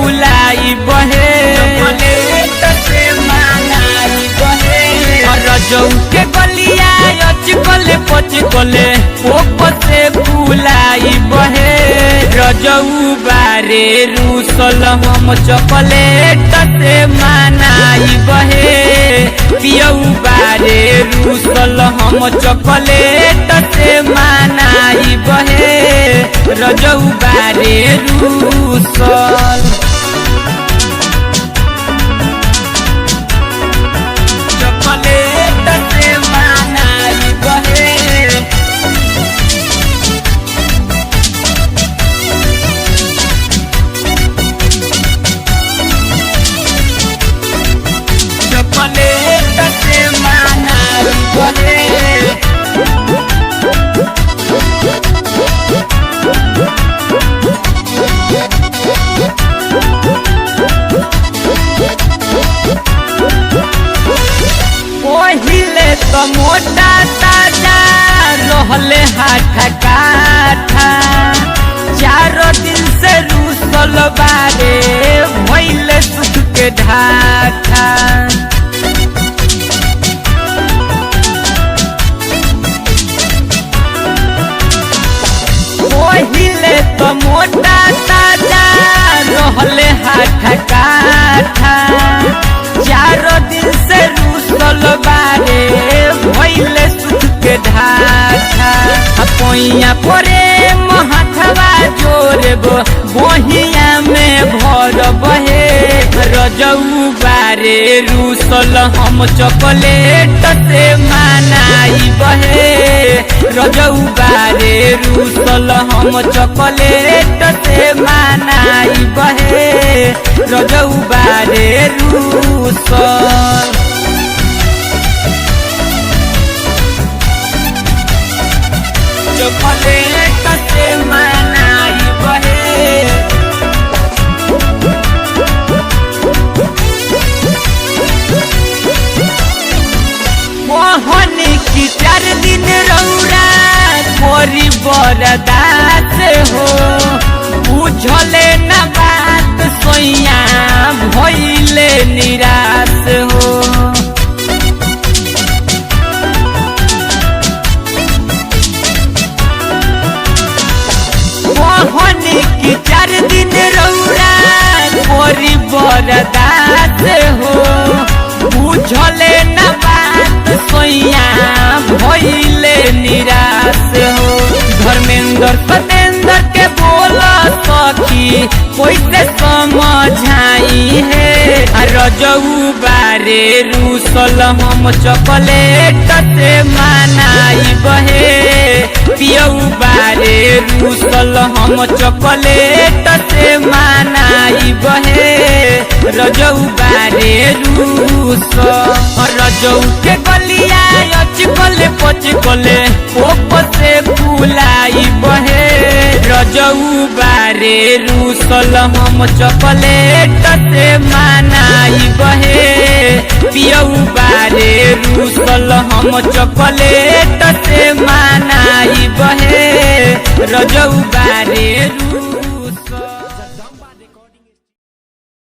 फुलाई बहे चॉकलेट से मनाई बहे रजऊ के गलिया अचकले पचकले पोप से फुलाई बहे रजऊ बारे रूसल हम चॉकलेट से मनाई बहे पियऊ बारे रूसल हम चॉकलेट से मनाई बहे रजऊ बारे रूसल चॉकलेट से मनाई बहे चॉकलेट से मनाई बहे पहिले तो मोटा ताजा रहले हाथ काठा 4 दिन से रूसल बारे भइले सुख के ढाठा पहिले तो मोटा ताजा रहले हाथ काठा 4 दिन से रूसल बारे भइले सुख के ढाठा पैया परे महथवा जोरबो बहिया में भर बहे रजऊ बारे रूसल हम चॉकलेट से मनाई बहे रजऊ बारे रूसल हम चॉकलेट से मनाई बहे रजऊ बारे रूसल चॉकलेट से मनाई बहे मोहनी की 4 दिन रौरा कोरी बरदास हो बुझले न बात सोइया भइले निराश हो मोहनी की 4 दिन रौरा कोरी बरदास हो बुझले न बात सोइया भइले निराश हो धर्मेंद्र सतेंद्र के बोला सखी कैसे समझाई है रजऊ बारे रूसल हम चॉकलेट से मनाई बहे पियऊ बारे रूसल हम चॉकलेट से मनाई बहे रजऊ बारे रूसल रजऊ के गलिया अचकले पचकले पोप से फुलाई बहे रजऊ बारे रूसल हम चॉकलेट से मनाई बहे पियऊ बारे रूसल हम चॉकलेट से मनाई बहे रजऊ बारे